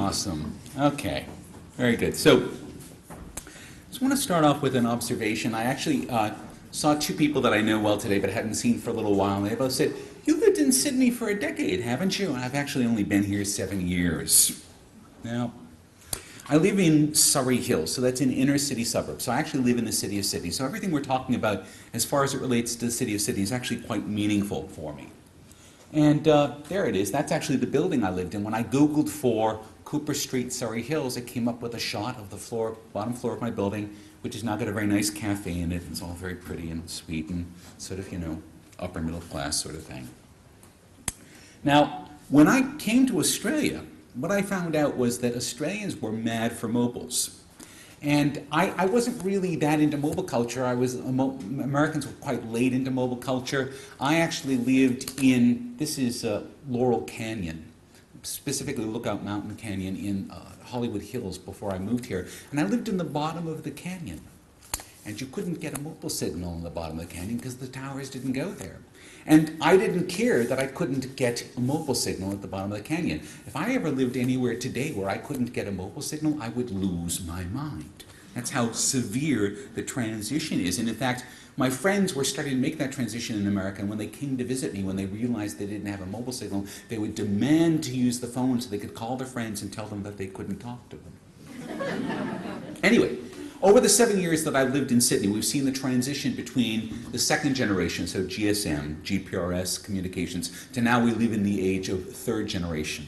Awesome. Okay. Very good. So, I just want to start off with an observation. I actually saw two people that I know well today but hadn't seen for a little while, and they both said, "You lived in Sydney for a decade, haven't you?" And I've actually only been here 7 years. Now, I live in Surrey Hills, so that's an inner city suburb. So I actually live in the city of Sydney. So everything we're talking about as far as it relates to the city of Sydney is actually quite meaningful for me. And there it is. That's actually the building I lived in. When I Googled for Cooper Street, Surrey Hills, it came up with a shot of the floor, bottom floor of my building, which has now got a very nice cafe in it. It's all very pretty and sweet and sort of, you know, upper middle class sort of thing. Now, when I came to Australia, what I found out was that Australians were mad for mobiles. And I wasn't really that into mobile culture. Americans were quite late into mobile culture. I actually lived in, this is Laurel Canyon, specifically Lookout Mountain Canyon in Hollywood Hills before I moved here. And I lived in the bottom of the canyon. And you couldn't get a mobile signal in the bottom of the canyon because the towers didn't go there. And I didn't care that I couldn't get a mobile signal at the bottom of the canyon. If I ever lived anywhere today where I couldn't get a mobile signal, I would lose my mind. That's how severe the transition is. And in fact, my friends were starting to make that transition in America, and when they came to visit me, when they realized they didn't have a mobile signal, they would demand to use the phone so they could call their friends and tell them that they couldn't talk to them. Anyway, over the 7 years that I've lived in Sydney, we've seen the transition between the second generation, so GSM, GPRS communications, to now we live in the age of third generation,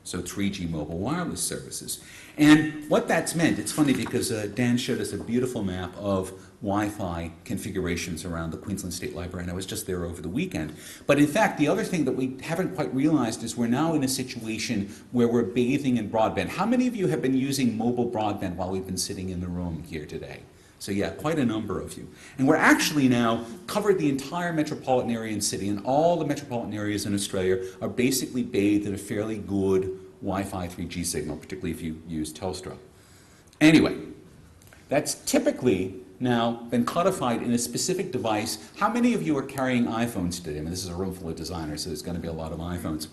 so 3G mobile wireless services. And what that's meant, it's funny because Dan showed us a beautiful map of Wi-Fi configurations around the Queensland State Library, and I was just there over the weekend. But in fact, the other thing that we haven't quite realized is we're now in a situation where we're bathing in broadband. How many of you have been using mobile broadband while we've been sitting in the room here today? So yeah, quite a number of you. And we're actually now covered the entire metropolitan area in Sydney, and all the metropolitan areas in Australia are basically bathed in a fairly good Wi-Fi 3G signal, particularly if you use Telstra. Anyway, that's typically now been codified in a specific device. How many of you are carrying iPhones today? I mean, this is a room full of designers, so there's going to be a lot of iPhones.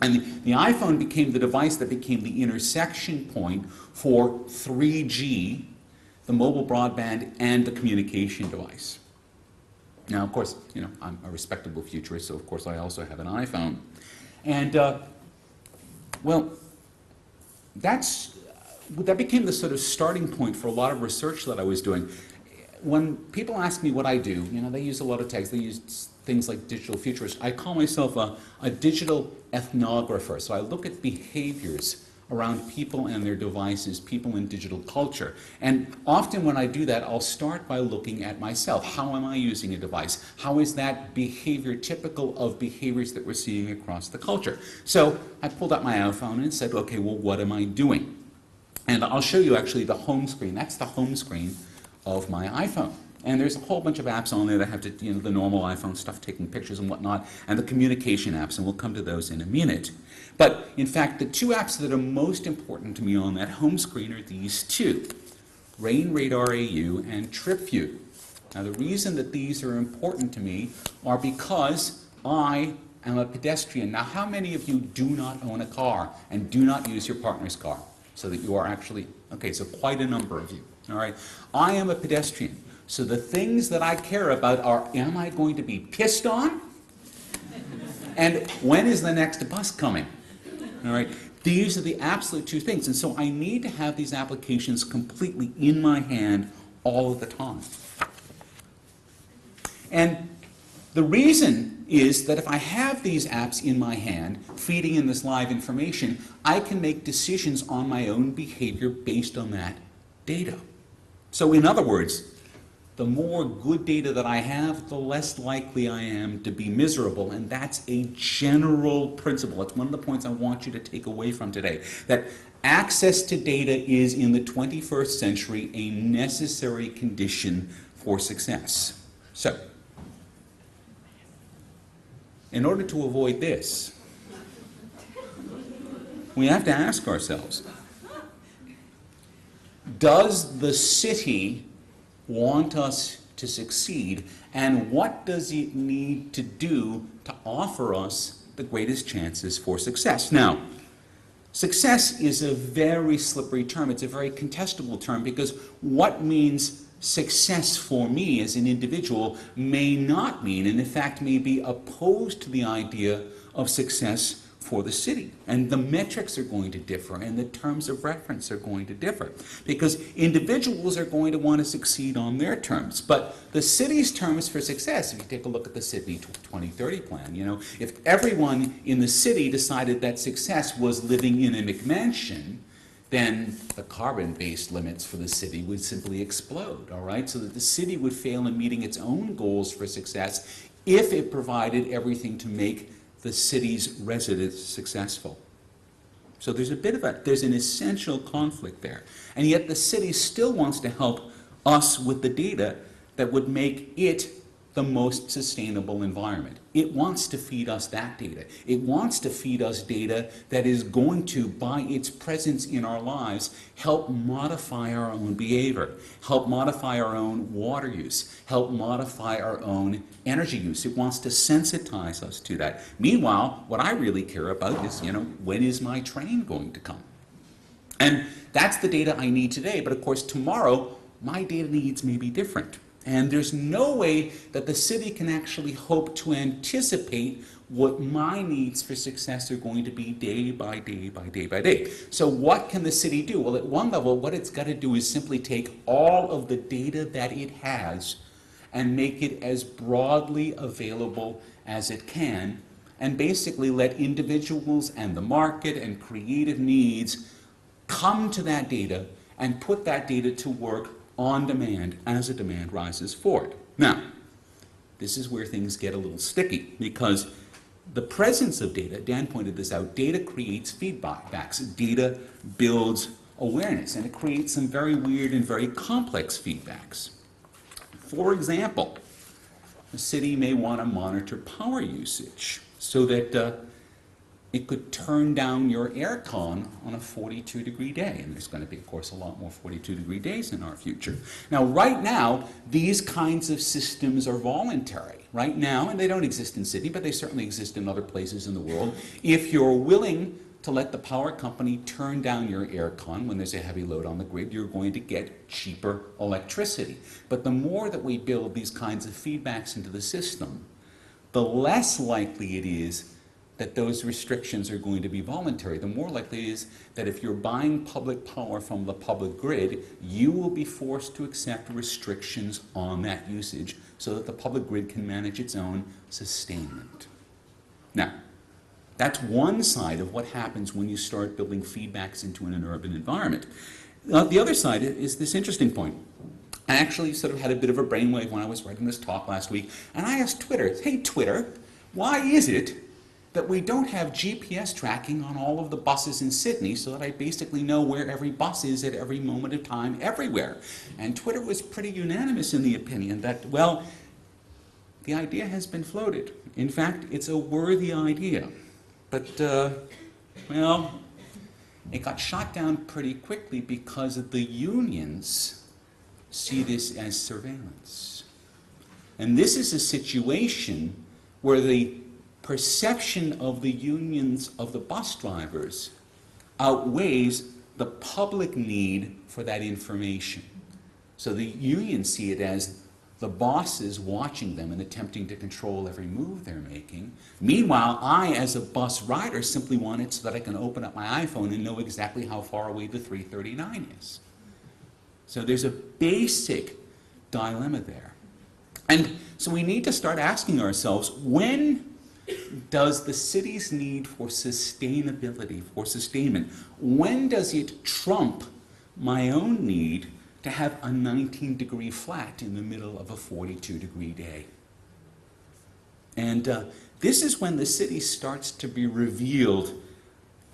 And the iPhone became the device that became the intersection point for 3G, the mobile broadband, and the communication device. Now, of course, you know, I'm a respectable futurist, so of course I also have an iPhone. And, well, that became the sort of starting point for a lot of research that I was doing. When people ask me what I do, you know, they use a lot of tags. They use things like digital futurist. I call myself a digital ethnographer. So I look at behaviors around people and their devices, people in digital culture. And often when I do that, I'll start by looking at myself. How am I using a device? How is that behavior typical of behaviors that we're seeing across the culture? So I pulled out my iPhone and said, okay, well, what am I doing? And I'll show you actually the home screen. That's the home screen of my iPhone. And there's a whole bunch of apps on there that have to, you know, the normal iPhone stuff, taking pictures and whatnot, and the communication apps, and we'll come to those in a minute. But in fact, the two apps that are most important to me on that home screen are these two, Rain Radar AU and TripView. Now the reason that these are important to me are because I am a pedestrian. Now how many of you do not own a car and do not use your partner's car? So that you are actually, okay, so quite a number of you, all right? I am a pedestrian, so the things that I care about are, am I going to be pissed on? And when is the next bus coming? All right, these are the absolute two things, and so I need to have these applications completely in my hand all of the time. And the reason is that if I have these apps in my hand, feeding in this live information, I can make decisions on my own behavior based on that data. So in other words, the more good data that I have, the less likely I am to be miserable, and that's a general principle. It's one of the points I want you to take away from today, that access to data is, in the 21st century, a necessary condition for success. So, in order to avoid this, we have to ask ourselves, does the city want us to succeed, and what does it need to do to offer us the greatest chances for success? Now, Success is a very slippery term. It's a very contestable term because what means success for me as an individual may not mean, and in fact may be opposed to the idea of success for the city. And the metrics are going to differ, and the terms of reference are going to differ, because individuals are going to want to succeed on their terms. But the city's terms for success, if you take a look at the Sydney 2030 plan, you know, if everyone in the city decided that success was living in a McMansion, then the carbon-based limits for the city would simply explode, all right? So that the city would fail in meeting its own goals for success if it provided everything to make the city's residents successful. So there's an essential conflict there. And yet the city still wants to help us with the data that would make it the most sustainable environment. It wants to feed us that data. It wants to feed us data that is going to, by its presence in our lives, help modify our own behavior, help modify our own water use, help modify our own energy use. It wants to sensitize us to that. Meanwhile, what I really care about is, you know, when is my train going to come? And that's the data I need today, but of course tomorrow, my data needs may be different. And there's no way that the city can actually hope to anticipate what my needs for success are going to be day by day by day by day. So what can the city do? Well, at one level, what it's got to do is simply take all of the data that it has and make it as broadly available as it can, and basically let individuals and the market and creative needs come to that data and put that data to work on demand as the demand rises for it. Now, this is where things get a little sticky, because the presence of data, Dan pointed this out, data creates feedbacks. Data builds awareness, and it creates some very weird and very complex feedbacks. For example, the city may want to monitor power usage so that it could turn down your aircon on a 42-degree day. And there's going to be, of course, a lot more 42-degree days in our future. Now, right now, these kinds of systems are voluntary. Right now, and they don't exist in Sydney, but they certainly exist in other places in the world. If you're willing to let the power company turn down your aircon when there's a heavy load on the grid, you're going to get cheaper electricity. But the more that we build these kinds of feedbacks into the system, the less likely it is that those restrictions are going to be voluntary. The more likely it is that if you're buying public power from the public grid, you will be forced to accept restrictions on that usage so that the public grid can manage its own sustainment. Now, that's one side of what happens when you start building feedbacks into an urban environment. The other side is this interesting point. I actually sort of had a bit of a brainwave when I was writing this talk last week, and I asked Twitter, hey Twitter, why is it that we don't have GPS tracking on all of the buses in Sydney so that I basically know where every bus is at every moment of time everywhere? And Twitter was pretty unanimous in the opinion that, well, the idea has been floated. In fact, it's a worthy idea. But, well, it got shot down pretty quickly because the unions see this as surveillance. And this is a situation where the perception of the unions of the bus drivers outweighs the public need for that information. So the unions see it as the bosses watching them and attempting to control every move they're making. Meanwhile, I, as a bus rider, simply want it so that I can open up my iPhone and know exactly how far away the 339 is. So there's a basic dilemma there. And so we need to start asking ourselves, when does the city's need for sustainability, for sustainment, when does it trump my own need to have a 19-degree flat in the middle of a 42-degree day? And this is when the city starts to be revealed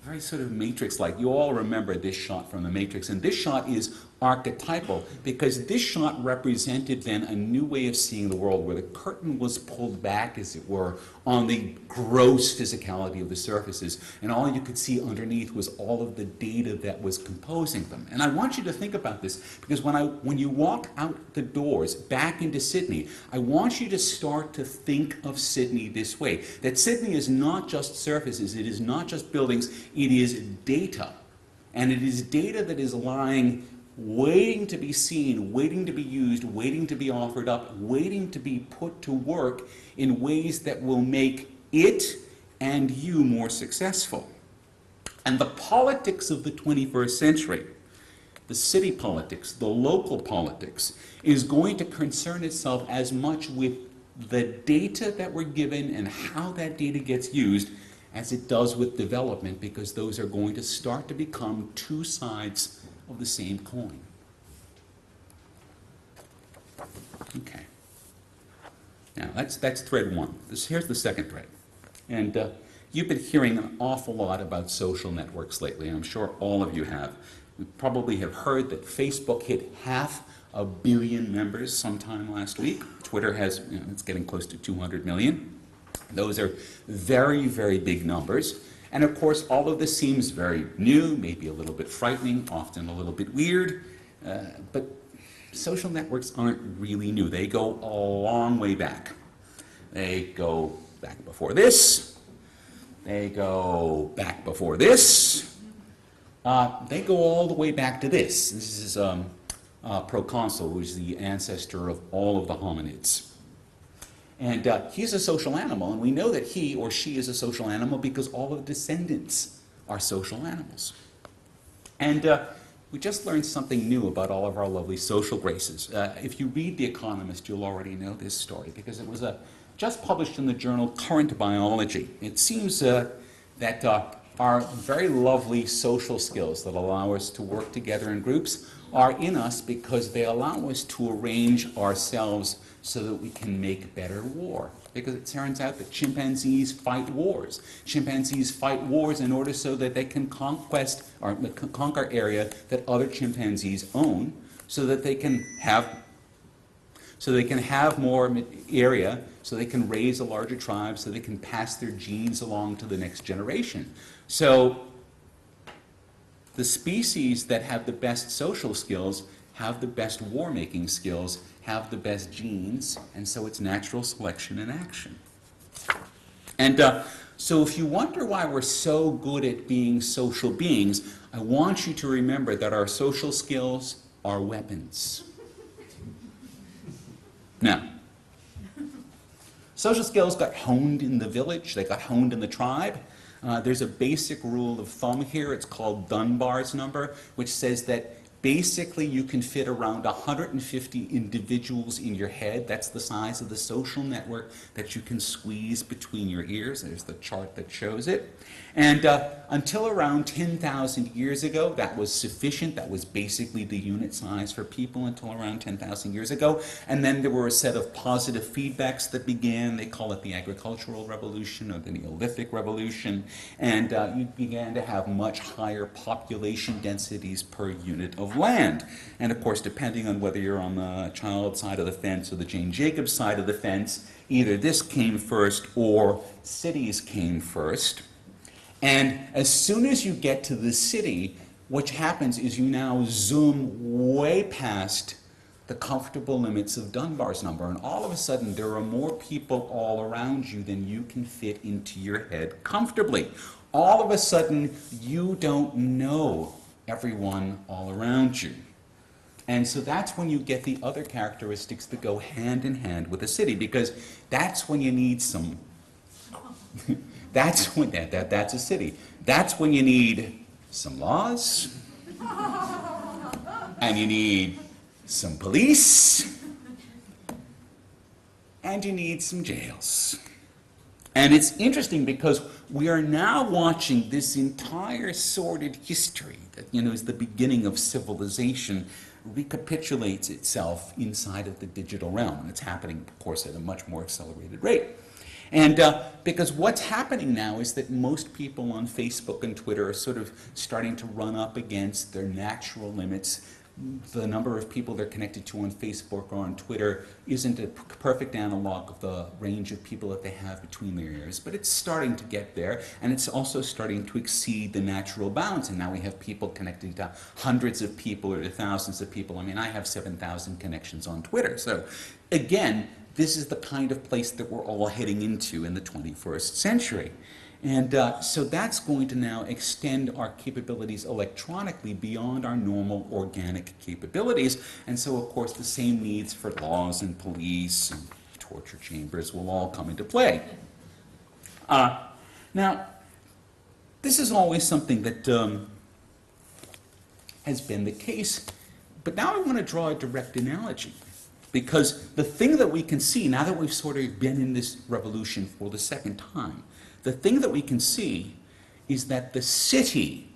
very sort of Matrix-like. You all remember this shot from the Matrix, and this shot is archetypal, because this shot represented then a new way of seeing the world, where the curtain was pulled back, as it were, on the gross physicality of the surfaces, and all you could see underneath was all of the data that was composing them. And I want you to think about this, because when you walk out the doors back into Sydney, I want you to start to think of Sydney this way, that Sydney is not just surfaces, it is not just buildings, it is data. And it is data that is lying, waiting to be seen, waiting to be used, waiting to be offered up, waiting to be put to work in ways that will make it and you more successful. And the politics of the 21st century, the city politics, the local politics, is going to concern itself as much with the data that we're given and how that data gets used as it does with development, because those are going to start to become two sides of the same coin. Okay. Now, that's thread one. Here's the second thread. And you've been hearing an awful lot about social networks lately, and I'm sure all of you have. You probably have heard that Facebook hit 500 million members sometime last week. Twitter has, it's getting close to 200 million. Those are very, very big numbers. And of course, all of this seems very new, maybe a little bit frightening, often a little bit weird, but social networks aren't really new. They go a long way back. They go back before this. They go back before this. They go all the way back to this. This is Proconsul, who is the ancestor of all of the hominids. And he's a social animal, and we know that he or she is a social animal because all of the descendants are social animals. And we just learned something new about all of our lovely social graces. If you read The Economist, you'll already know this story, because it was just published in the journal Current Biology. It seems that our very lovely social skills that allow us to work together in groups are in us because they allow us to arrange ourselves so that we can make better war. Because it turns out that chimpanzees fight wars. Chimpanzees fight wars in order so that they can conquer area that other chimpanzees own, so that they can have more area, so they can raise a larger tribe, so they can pass their genes along to the next generation. So the species that have the best social skills have the best war-making skills, have the best genes, and so it's natural selection in action. And so if you wonder why we're so good at being social beings, I want you to remember that our social skills are weapons. Now, social skills got honed in the village, they got honed in the tribe. There's a basic rule of thumb here, it's called Dunbar's number, which says that basically you can fit around 150 individuals in your head. That's the size of the social network that you can squeeze between your ears. There's the chart that shows it. And until around 10,000 years ago, that was sufficient. That was basically the unit size for people until around 10,000 years ago. And then there were a set of positive feedbacks that began. They call it the agricultural revolution or the Neolithic revolution. And you began to have much higher population densities per unit of land. And of course, depending on whether you're on the child side of the fence or the Jane Jacobs side of the fence, either this came first or cities came first. And as soon as you get to the city, what happens is you now zoom way past the comfortable limits of Dunbar's number, and all of a sudden there are more people all around you than you can fit into your head comfortably. All of a sudden you don't know everyone all around you. And so that's when you get the other characteristics that go hand in hand with a city, because that's when you need some that's when that's a city. That's when you need some laws, and you need some police, and you need some jails. And it's interesting because we are now watching this entire sordid history that, is the beginning of civilization recapitulates itself inside of the digital realm. And it's happening, of course, at a much more accelerated rate. And because what's happening now is that most people on Facebook and Twitter are sort of starting to run up against their natural limits the number of people they're connected to on Facebook or on Twitter isn't a perfect analog of the range of people that they have between their ears, but it's starting to get there, and it's also starting to exceed the natural bounds, and now we have people connected to hundreds of people or to thousands of people. I mean, I have 7,000 connections on Twitter. So again, this is the kind of place that we're all heading into in the 21st century. And so that's going to now extend our capabilities electronically beyond our normal organic capabilities. And so, of course, the same needs for laws and police and torture chambers will all come into play. Now, this is always something that has been the case. But now I want to draw a direct analogy. Because the thing that we can see, now that we've sort of been in this revolution for the second time, the thing that we can see is that the city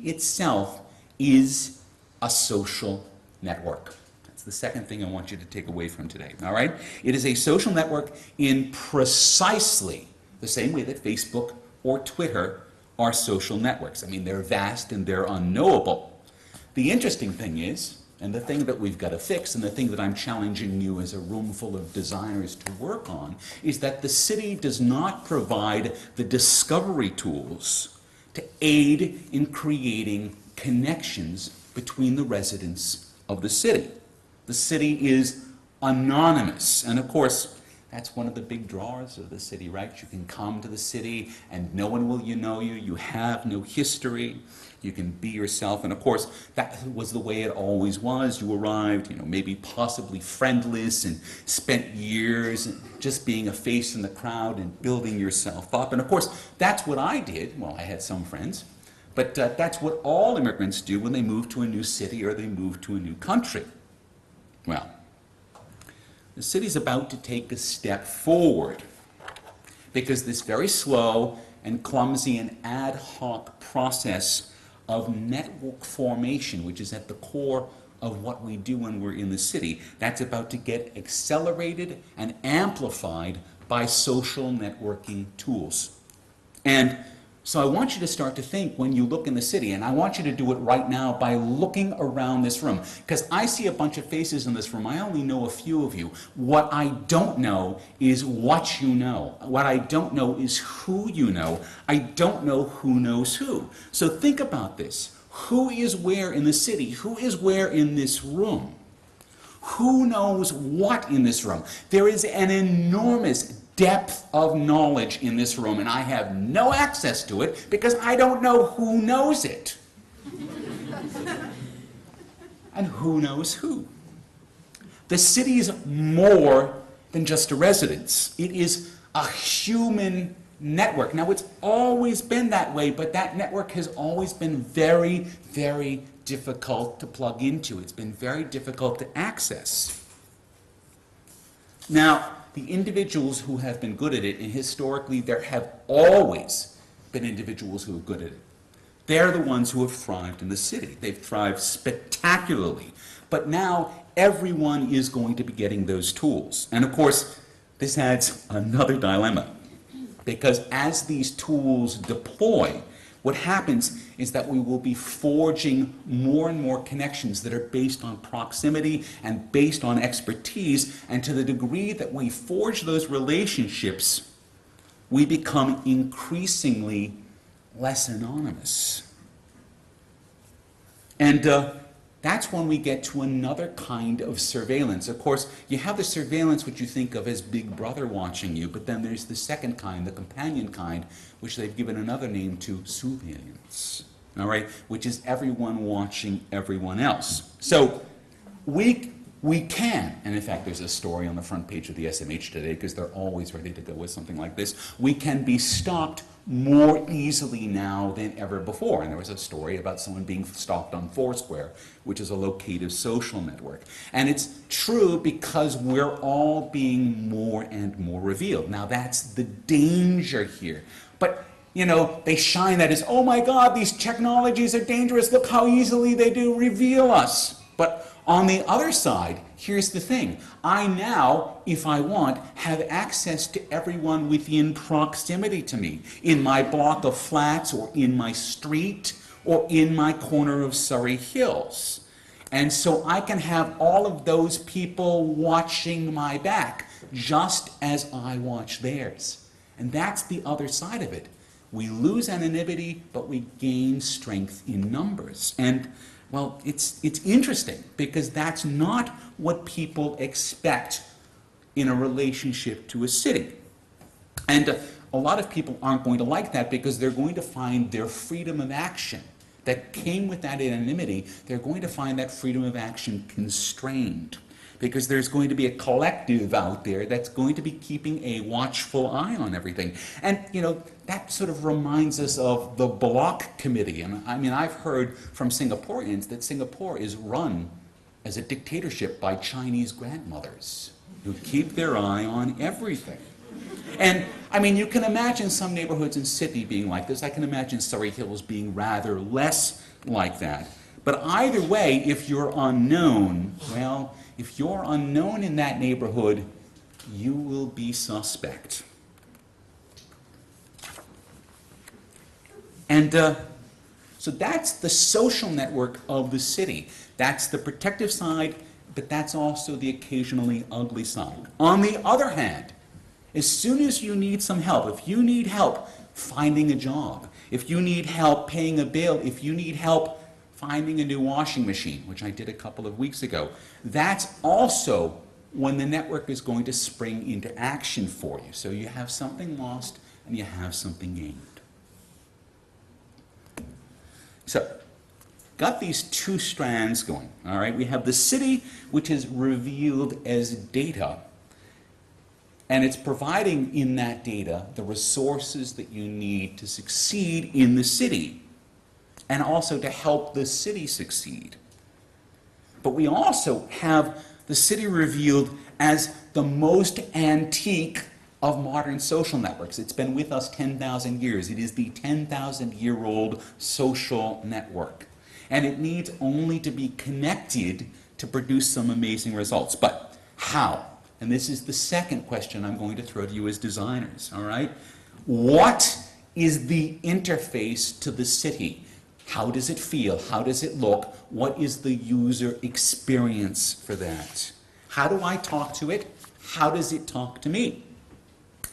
itself is a social network. That's the second thing I want you to take away from today, all right? It is a social network in precisely the same way that Facebook or Twitter are social networks. I mean, they're vast and they're unknowable. The interesting thing is, and the thing that we've got to fix, and the thing that I'm challenging you as a room full of designers to work on, is that the city does not provide the discovery tools to aid in creating connections between the residents of the city. The city is anonymous, and of course, that's one of the big draws of the city, right? You can come to the city and no one will know you. You have no history. You can be yourself. And of course, that was the way it always was. You arrived, you know, maybe possibly friendless and spent years just being a face in the crowd and building yourself up. And of course, that's what I did. Well, I had some friends. But that's what all immigrants do when they move to a new city or they move to a new country. Well, the city's about to take a step forward because this very slow and clumsy and ad hoc process of network formation, which is at the core of what we do when we're in the city, that's about to get accelerated and amplified by social networking tools. And so I want you to start to think when you look in the city, and I want you to do it right now by looking around this room, because I see a bunch of faces in this room. I only know a few of you. What I don't know is what you know. What I don't know is who you know. I don't know who knows who. So think about this. Who is where in the city? Who is where in this room? Who knows what in this room? There is an enormous depth of knowledge in this room, and I have no access to it because I don't know who knows it. And who knows who? The city is more than just a residence. It is a human network. Now, it's always been that way, but that network has always been very, very difficult to plug into. It's been very difficult to access. Now, the individuals who have been good at it, and historically there have always been individuals who are good at it, they're the ones who have thrived in the city. They've thrived spectacularly. But now everyone is going to be getting those tools. And of course, this adds another dilemma. Because as these tools deploy, what happens is that we will be forging more and more connections that are based on proximity and based on expertise, and to the degree that we forge those relationships, we become increasingly less anonymous. And that's when we get to another kind of surveillance. Of course, you have the surveillance which you think of as Big Brother watching you, but then there's the second kind, the companion kind, which they've given another name to, surveillance, all right, which is everyone watching everyone else. So we can, and in fact there's a story on the front page of the SMH today because they're always ready to go with something like this, we can be stalked more easily now than ever before. And there was a story about someone being stalked on Foursquare, which is a locative social network. And it's true because we're all being more and more revealed. Now that's the danger here. But, you know, they shine that as, oh my God, these technologies are dangerous. Look how easily they do reveal us. But on the other side, here's the thing. I now, if I want, have access to everyone within proximity to me, in my block of flats or in my street or in my corner of Surrey Hills. And so I can have all of those people watching my back just as I watch theirs. And that's the other side of it. We lose anonymity, but we gain strength in numbers. And, well, it's interesting because that's not what people expect in a relationship to a city. And a lot of people aren't going to like that because they're going to find their freedom of action that came with that anonymity, they're going to find that freedom of action constrained because there's going to be a collective out there that's going to be keeping a watchful eye on everything. And, you know, that sort of reminds us of the block committee. And I mean, I've heard from Singaporeans that Singapore is run as a dictatorship by Chinese grandmothers who keep their eye on everything. And, I mean, you can imagine some neighborhoods in Sydney being like this. I can imagine Surrey Hills being rather less like that. But either way, if you're unknown, well, if you're unknown in that neighborhood, you will be suspect. And so that's the social network of the city. That's the protective side, but that's also the occasionally ugly side. On the other hand, as soon as you need some help, if you need help finding a job, if you need help paying a bill, if you need help finding a new washing machine, which I did a couple of weeks ago, that's also when the network is going to spring into action for you. So you have something lost and you have something gained. So, got these two strands going, all right? We have the city, which is revealed as data, and it's providing in that data the resources that you need to succeed in the city and also to help the city succeed. But we also have the city revealed as the most antique of modern social networks. It's been with us 10,000 years. It is the 10,000-year-old social network. And it needs only to be connected to produce some amazing results. But how? And this is the second question I'm going to throw to you as designers, all right? What is the interface to the city? How does it feel? How does it look? What is the user experience for that? How do I talk to it? How does it talk to me?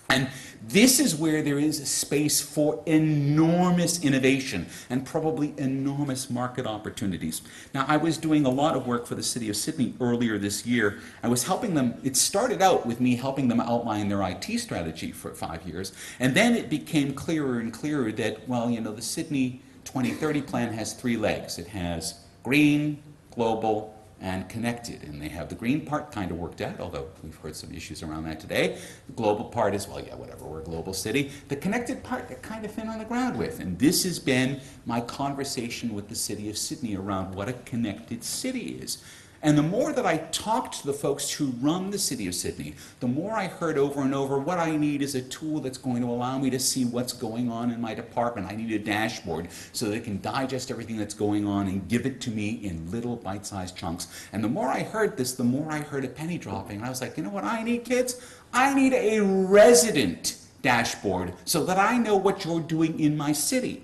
And this is where there is a space for enormous innovation and probably enormous market opportunities. Now, I was doing a lot of work for the City of Sydney earlier this year. I was helping them, it started out with me helping them outline their IT strategy for 5 years, and then it became clearer and clearer that, well, you know, the Sydney 2030 plan has 3 legs. It has green, global, and connected. And they have the green part kind of worked out, although we've heard some issues around that today. The global part is, well, yeah, whatever, we're a global city. The connected part, they're kind of thin on the ground with. And this has been my conversation with the City of Sydney around what a connected city is. And the more that I talked to the folks who run the City of Sydney, the more I heard over and over, what I need is a tool that's going to allow me to see what's going on in my department. I need a dashboard so that it can digest everything that's going on and give it to me in little bite-sized chunks. And the more I heard this, the more I heard a penny dropping. And I was like, you know what I need, kids? I need a resident dashboard so that I know what you're doing in my city.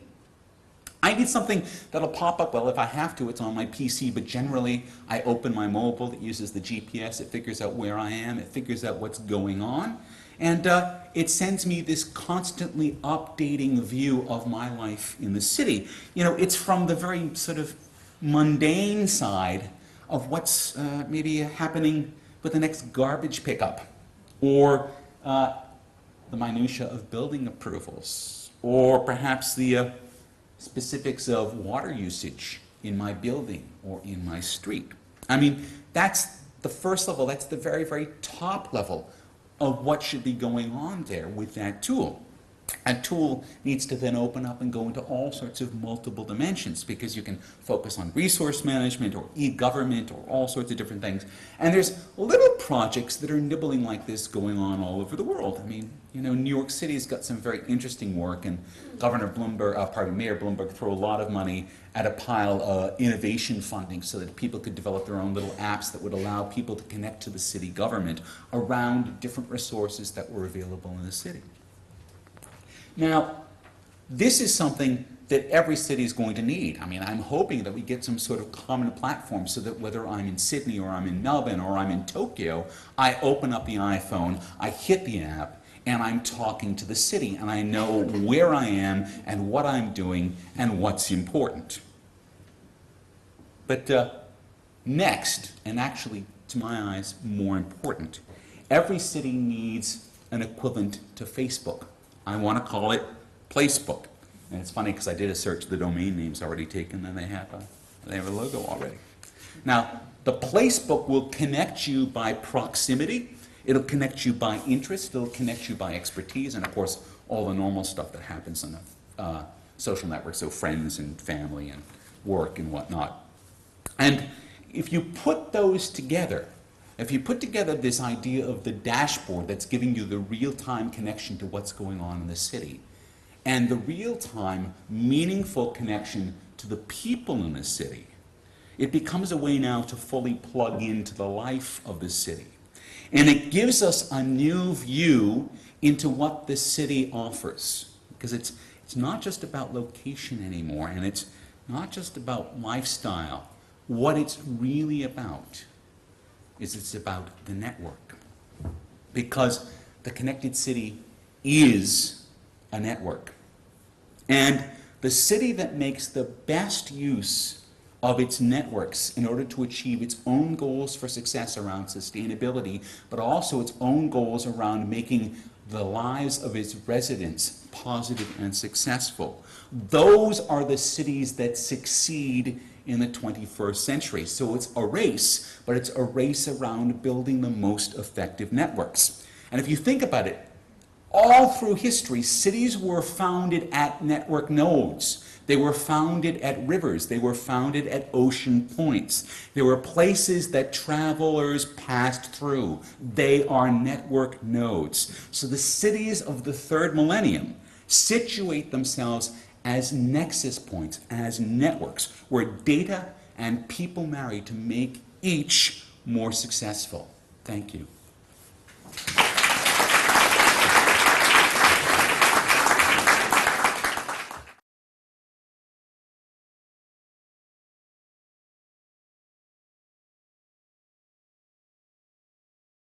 I need something that'll pop up, well, if I have to, it's on my PC, but generally I open my mobile, it uses the GPS, it figures out where I am, it figures out what's going on, and it sends me this constantly updating view of my life in the city. You know, it's from the very sort of mundane side of what's maybe happening with the next garbage pickup, or the minutia of building approvals, or perhaps the specifics of water usage in my building or in my street. I mean, that's the first level, that's the very, very top level of what should be going on there with that tool. A tool needs to then open up and go into all sorts of multiple dimensions because you can focus on resource management or e-government or all sorts of different things. And there's little projects that are nibbling like this going on all over the world. I mean, you know, New York City's got some very interesting work, and Mayor Bloomberg threw a lot of money at a pile of innovation funding so that people could develop their own little apps that would allow people to connect to the city government around different resources that were available in the city. Now, this is something that every city is going to need. I mean, I'm hoping that we get some sort of common platform so that whether I'm in Sydney or I'm in Melbourne or I'm in Tokyo, I open up the iPhone, I hit the app, and I'm talking to the city, and I know where I am and what I'm doing and what's important. But next, and actually to my eyes more important, every city needs an equivalent to Facebook. I want to call it Placebook. And it's funny because I did a search, the domain name's already taken, and they have a logo already. Now, the Placebook will connect you by proximity, it'll connect you by interest, it'll connect you by expertise, and of course, all the normal stuff that happens on the social network, so friends and family and work and whatnot. And if you put those together, if you put together this idea of the dashboard that's giving you the real-time connection to what's going on in the city, and the real-time, meaningful connection to the people in the city, it becomes a way now to fully plug into the life of the city. And it gives us a new view into what the city offers. Because it's not just about location anymore, and it's not just about lifestyle. What it's really about is it's about the network. Because the connected city is a network. And the city that makes the best use of its networks in order to achieve its own goals for success around sustainability, but also its own goals around making the lives of its residents positive and successful. Those are the cities that succeed in the 21st century. So it's a race, but it's a race around building the most effective networks. And if you think about it, all through history, cities were founded at network nodes. They were founded at rivers. They were founded at ocean points. There were places that travelers passed through. They are network nodes. So the cities of the third millennium situate themselves as nexus points, as networks, where data and people marry to make each more successful. Thank you.